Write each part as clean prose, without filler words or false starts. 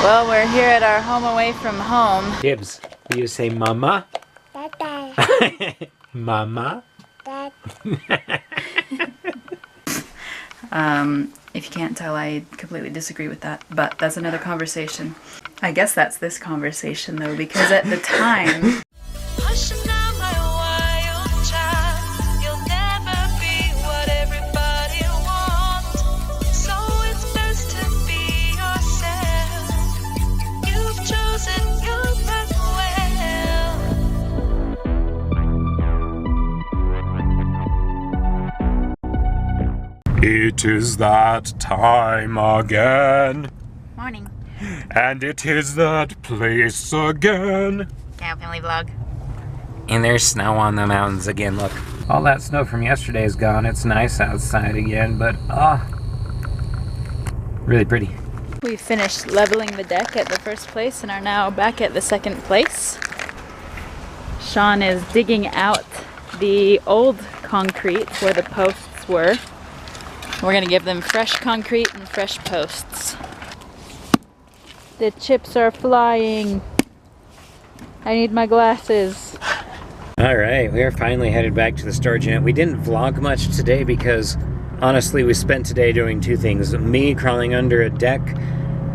Well, we're here at our home away from home. Tibs, do you say mama? Dada. Mama? Dada. If you can't tell, I completely disagree with that, but that's another conversation. I guess that's this conversation though, because at the time... It is that time again. Morning. And it is that place again. Cow Family Vlog. And there's snow on the mountains again, look. All that snow from yesterday is gone. It's nice outside again, but really pretty. We finished leveling the deck at the first place and are now back at the second place. Sean is digging out the old concrete where the posts were. We're gonna give them fresh concrete and fresh posts. The chips are flying. I need my glasses. Alright, we are finally headed back to the storage unit. We didn't vlog much today because honestly we spent today doing two things. Me crawling under a deck,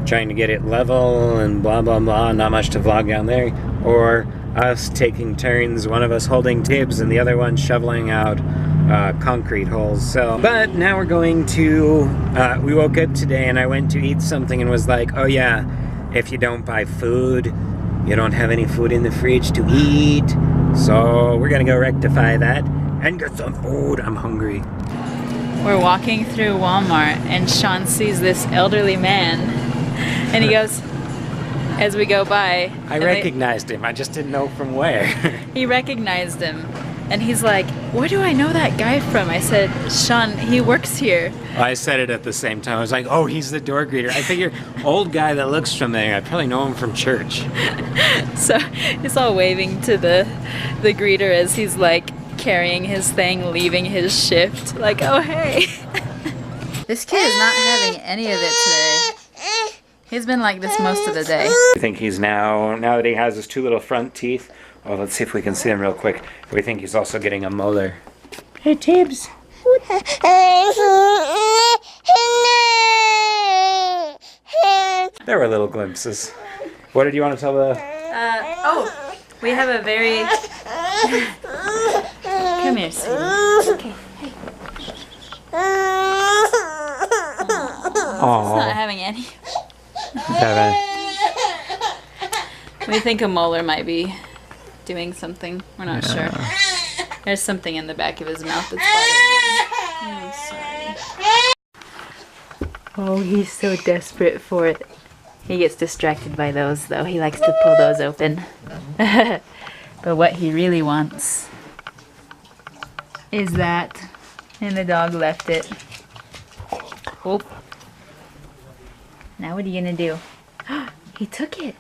trying to get it level and blah blah blah, not much to vlog down there. Or us taking turns, one of us holding Tibs and the other one shoveling out concrete holes. So, but now we're going to, we woke up today and I went to eat something and was like, oh yeah, if you don't buy food, you don't have any food in the fridge to eat. So we're gonna go rectify that and get some food. I'm hungry. We're walking through Walmart and Sean sees this elderly man and he goes, as we go by. I recognized him, I just didn't know from where. He recognized him. And he's like, where do I know that guy from? I said, Sean, he works here. I said it at the same time. I was like, oh, he's the door greeter. I figure, old guy that looks familiar. I probably know him from church. So he's all waving to the greeter as he's like carrying his thing, leaving his shift. Like, oh, hey. This kid is not having any of it today. He's been like this most of the day. I think he's now that he has his two little front teeth. Oh, let's see if we can see him real quick. We think he's also getting a molar. Hey, Tibs. There were little glimpses. What did you want to tell the... Oh, we have a very... Come here, sweetie. Okay, hey. Aww. He's not having any. We think a molar might be doing something. We're not sure. There's something in the back of his mouth that's bothering him. I'm sorry. Oh, he's so desperate for it. He gets distracted by those, though. He likes to pull those open. But what he really wants is that. And the dog left it. Oh. Now what are you gonna do? He took it.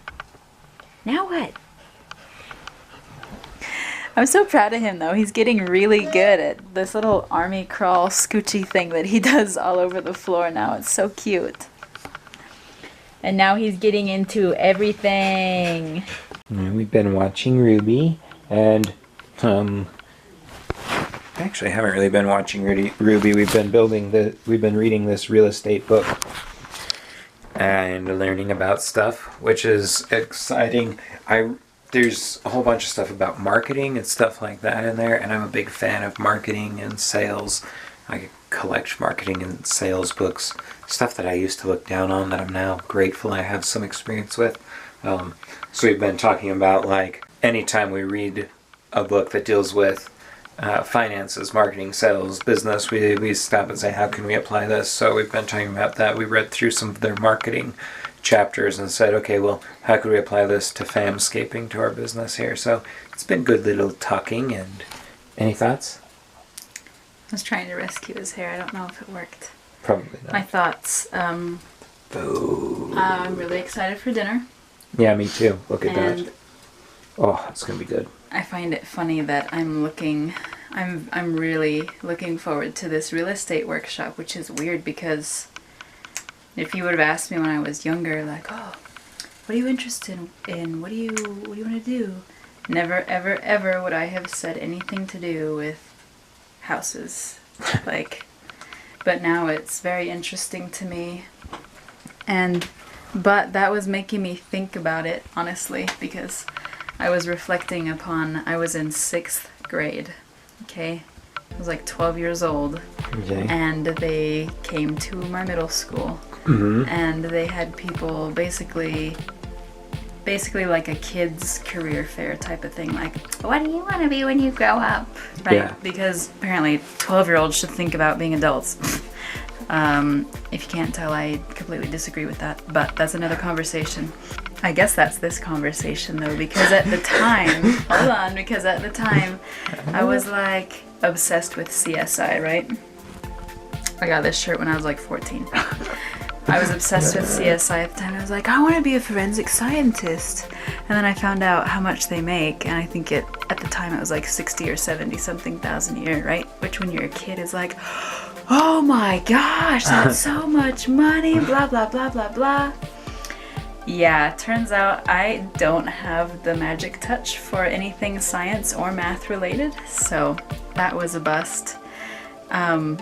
Now what? I'm so proud of him though. He's getting really good at this little army crawl scoochy thing that he does all over the floor now. It's so cute. And now he's getting into everything. Yeah, we've been watching Ruby and actually I haven't really been watching Ruby. We've been reading this real estate book and learning about stuff, which is exciting. There's a whole bunch of stuff about marketing and stuff like that in there, and I'm a big fan of marketing and sales. I collect marketing and sales books, stuff that I used to look down on that I'm now grateful I have some experience with. So we've been talking about, like, anytime we read a book that deals with finances, marketing, sales, business, we stop and say, how can we apply this? So we've been talking about that. We read through some of their marketing chapters and said, okay, well, how could we apply this to famscaping, to our business here? So it's been good little talking. And any thoughts? I was trying to rescue his hair. I don't know if it worked. Probably not. My thoughts. Boo. I'm really excited for dinner. Yeah, me too. Look at And that. Oh, it's gonna be good. I find it funny that I'm really looking forward to this real estate workshop, which is weird because if you would have asked me when I was younger, like, oh, what are you interested in? What do you want to do? Never, ever, ever would I have said anything to do with houses. But now it's very interesting to me. But that was making me think about it, honestly, because I was reflecting upon, I was in 6th grade, okay? I was like 12 years old, Okay. and they came to my middle school, and they had people basically like a kid's career fair type of thing, like, what do you want to be when you grow up, right? Yeah. Because apparently 12-year-olds should think about being adults. If you can't tell, I completely disagree with that, but that's another conversation. I guess that's this conversation though, because at the time, I was like obsessed with CSI, right? I got this shirt when I was like 14. I was obsessed with CSI at the time. I was like, I want to be a forensic scientist. And then I found out how much they make, and I think at the time it was like 60 or 70 something thousand a year, right? Which when you're a kid is like, oh my gosh, that's so much money, blah, blah, blah, blah, blah. Yeah, turns out I don't have the magic touch for anything science or math related, so that was a bust. But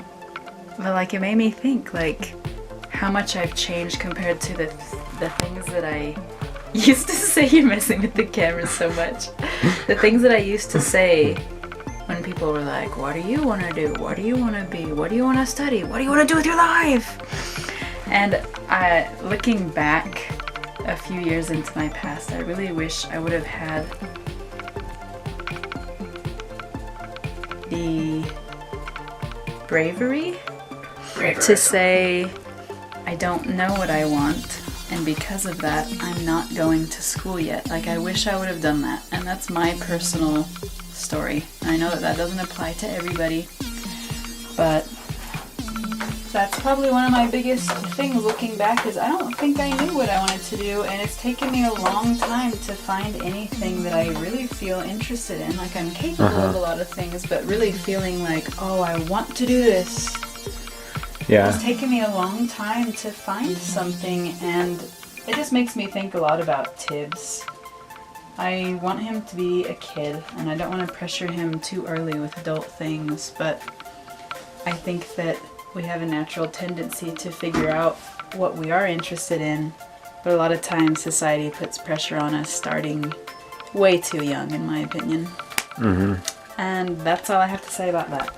like, it made me think, like, how much I've changed compared to the things that I used to say. You're messing with the camera so much. The things that I used to say when people were like, what do you want to do? What do you want to be? What do you want to study? What do you want to do with your life? And looking back a few years into my past, I really wish I would have had the bravery to say, I don't know what I want, and because of that, I'm not going to school yet. Like, I wish I would have done that, and that's my personal story. I know that doesn't apply to everybody, but that's probably one of my biggest things looking back, is I don't think I knew what I wanted to do, and it's taken me a long time to find anything that I really feel interested in. Like, I'm capable of a lot of things, but really feeling like, oh, I want to do this. Yeah. It's taken me a long time to find something, and it just makes me think a lot about Tibs. I want him to be a kid, and I don't want to pressure him too early with adult things, but I think that we have a natural tendency to figure out what we are interested in, but a lot of times society puts pressure on us starting way too young, in my opinion. And that's all I have to say about that.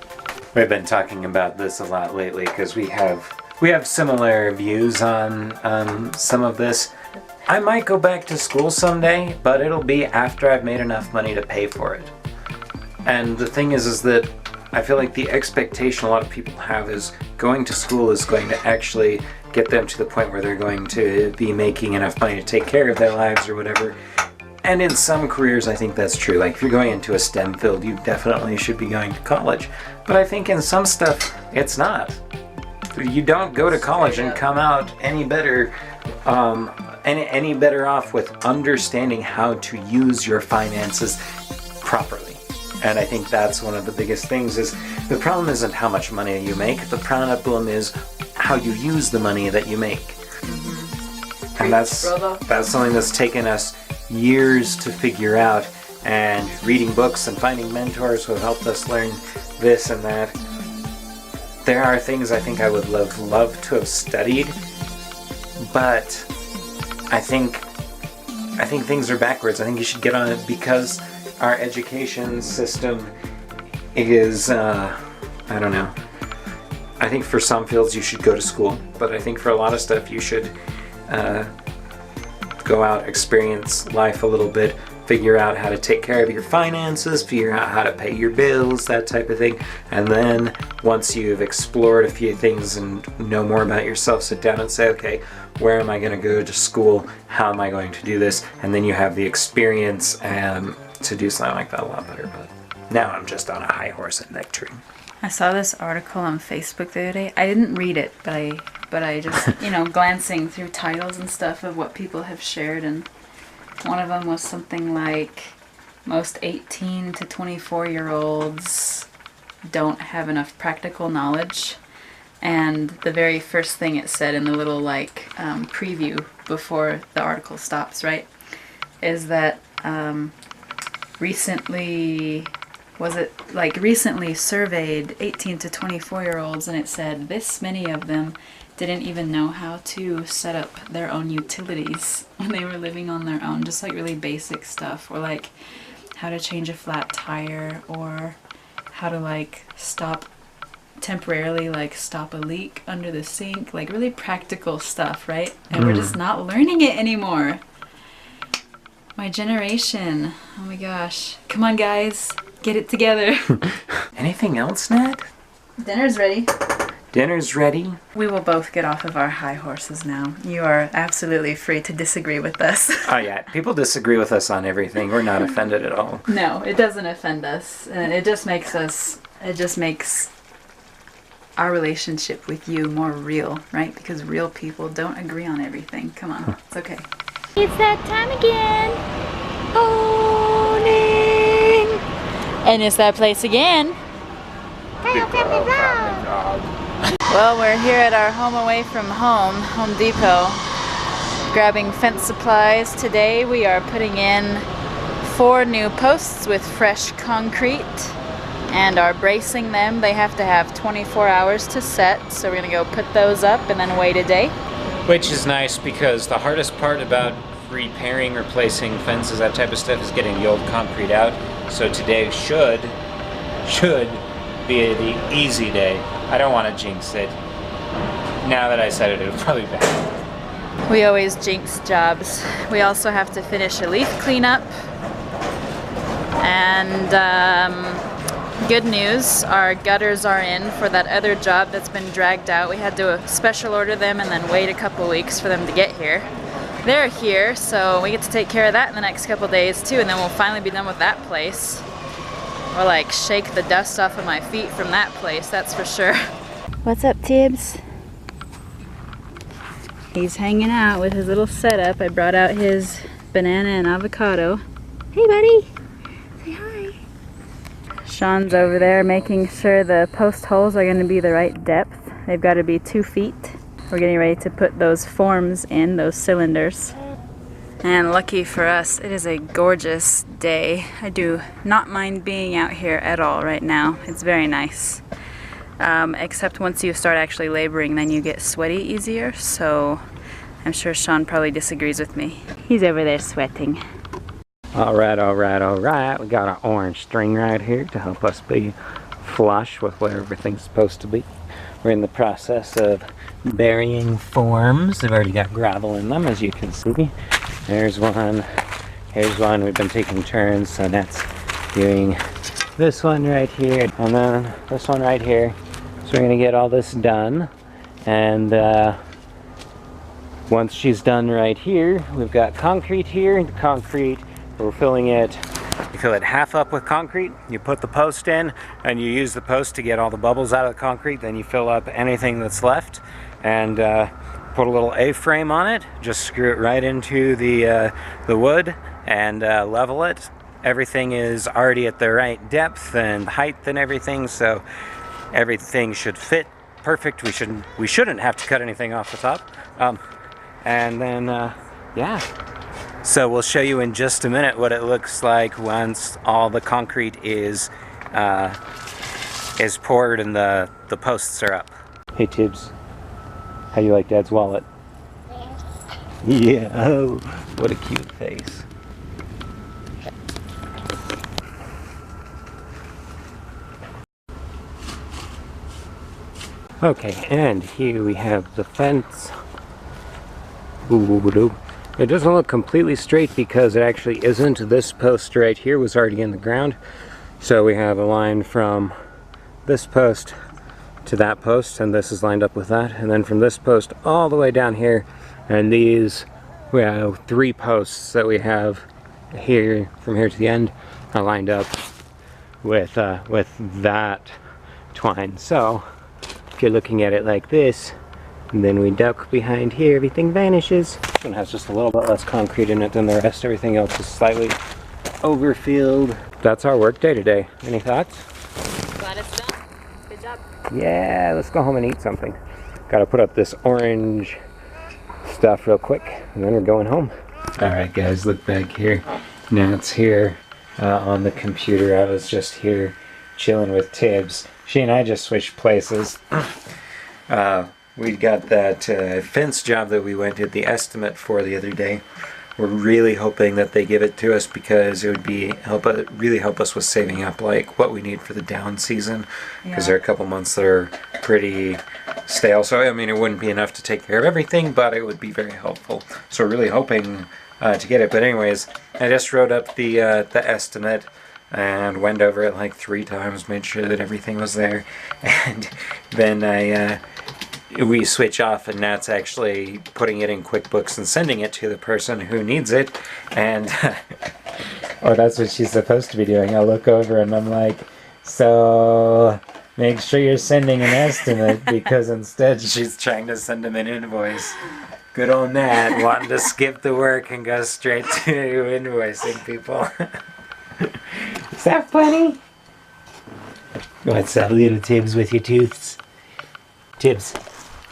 We've been talking about this a lot lately because we have similar views on some of this. I might go back to school someday, but it'll be after I've made enough money to pay for it. And the thing is that I feel like the expectation a lot of people have is going to school is going to actually get them to the point where they're going to be making enough money to take care of their lives or whatever. And in some careers, I think that's true. Like, if you're going into a STEM field, you definitely should be going to college. But I think in some stuff, it's not. You don't go to college and come out any better, any better off with understanding how to use your finances properly. And I think that's one of the biggest things. Is the problem isn't how much money you make. The problem is how you use the money that you make. And that's something that's taken us years to figure out, and reading books and finding mentors who have helped us learn this and that. There are things I think I would love to have studied, but I think things are backwards. I think you should get on it because our education system is, I don't know. I think for some fields you should go to school, but I think for a lot of stuff you should go out, experience life a little bit, figure out how to take care of your finances, figure out how to pay your bills, that type of thing. And then once you've explored a few things and know more about yourself, sit down and say, okay, where am I going to go to school? How am I going to do this? And then you have the experience to do something like that a lot better. But now I'm just on a high horse and lecturing. I saw this article on Facebook the other day. I didn't read it, but I just, glancing through titles and stuff of what people have shared, and one of them was something like, most 18 to 24-year-olds don't have enough practical knowledge And the very first thing it said in the little like preview before the article stops, right, is that recently surveyed 18 to 24-year-olds, and it said this many of them didn't even know how to set up their own utilities when they were living on their own, just like really basic stuff, or like how to change a flat tire, or how to like temporarily stop a leak under the sink, like really practical stuff, right? And we're just not learning it anymore. My generation, oh my gosh. Come on guys, get it together. Anything else, Ned? Dinner's ready. Dinner's ready. We will both get off of our high horses now. You are absolutely free to disagree with us. Oh yeah, people disagree with us on everything. We're not offended at all. No, it doesn't offend us. And it just makes our relationship with you more real, right? Because real people don't agree on everything. Come on, it's okay. It's that time again. Owning! And it's that place again. Well, we're here at our home away from home, Home Depot, grabbing fence supplies. Today we are putting in 4 new posts with fresh concrete and are bracing them. They have to have 24 hours to set, so we're gonna go put those up and then wait a day. Which is nice because the hardest part about repairing, replacing fences, that type of stuff, is getting the old concrete out. So today should be the easy day. I don't want to jinx it. Now that I said it, it'll probably be bad. We always jinx jobs. We also have to finish a leaf cleanup. And good news, our gutters are in for that other job that's been dragged out. We had to special order them and then wait a couple weeks for them to get here. They're here, so we get to take care of that in the next couple days too, and then we'll finally be done with that place. Or like shake the dust off of my feet from that place, that's for sure. What's up, Tibs? He's hanging out with his little setup. I brought out his banana and avocado. Hey, buddy. Say hi. Sean's over there making sure the post holes are going to be the right depth. They've got to be 2 feet. We're getting ready to put those forms in, those cylinders. And lucky for us, it is a gorgeous day. I do not mind being out here at all right now. It's very nice. Except once you start actually laboring, then you get sweaty easier. So I'm sure Sean probably disagrees with me. He's over there sweating. Alright, alright, alright. We got our orange string right here to help us be flush with where everything's supposed to be. We're in the process of burying forms. They've already got gravel in them, as you can see. There's one. Here's one. We've been taking turns, so that's doing this one right here, and then this one right here. So we're gonna get all this done, and once she's done right here, we've got concrete here. The concrete, we're filling it. You fill it half up with concrete, you put the post in, and you use the post to get all the bubbles out of the concrete. Then you fill up anything that's left, and put a little A-frame on it. Just screw it right into the wood and level it. Everything is already at the right depth and height and everything, so everything should fit perfect. We shouldn't have to cut anything off the top. And then yeah. So we'll show you in just a minute what it looks like once all the concrete is poured and the posts are up. Hey Tibs, how you like Dad's wallet? Yeah, oh, what a cute face. Okay, and here we have the fence. It doesn't look completely straight because it actually isn't. This post right here was already in the ground. So we have a line from this post to that post, and this is lined up with that. And then from this post all the way down here, and these, we have 3 posts that we have here, from here to the end, are lined up with that twine. So if you're looking at it like this, and then we duck behind here, everything vanishes. This one has just a little bit less concrete in it than the rest. Everything else is slightly overfilled. That's our work day today. Any thoughts? Glad it's done. Good Good job. Yeah, let's go home and eat something. Gotta put up this orange stuff real quick, and then we're going home. Alright guys, look back here. Nat's here on the computer. I was just here chilling with Tibs. She and I just switched places. We got that fence job that we went to the estimate for the other day. We're really hoping that they give it to us because it would be really help us with saving up like what we need for the down season, because there are a couple months that are pretty stale. So I mean, it wouldn't be enough to take care of everything, but it would be very helpful. So we're really hoping to get it. But anyways, I just wrote up the estimate and went over it like 3 times, made sure that everything was there, and then we switch off, and Nat's actually putting it in QuickBooks and sending it to the person who needs it. And oh, that's what she's supposed to be doing. I look over and I'm like, so make sure you're sending an estimate, because instead she's trying to send him an invoice. Good on Nat, wanting to skip the work and go straight to invoicing people. Is that funny? What's up, little Tibs with your tooths? Tibs,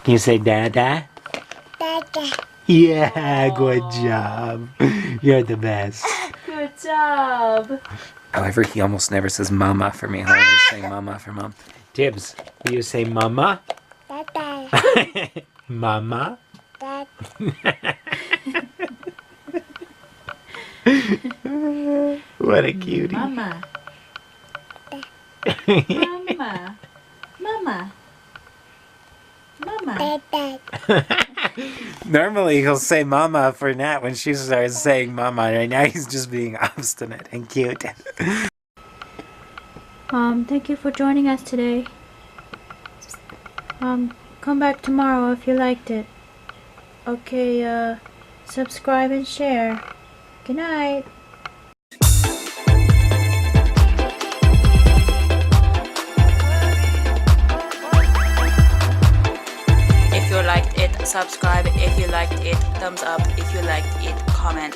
can you say Dada? Dada. Yeah, good job. You're the best. Good job. However, he almost never says mama for me. I always say mama for mom. Tibs, will you say mama? Dada. Mama? Dada. What a cutie. Mama. Mama. Mama. Mama. Dada. Normally he'll say mama for Nat when she starts saying mama. Right now he's just being obstinate and cute. Thank you for joining us today. Come back tomorrow if you liked it. Okay, subscribe and share. Good night. If you liked it, subscribe. If you liked it, thumbs up. If you liked it, comment.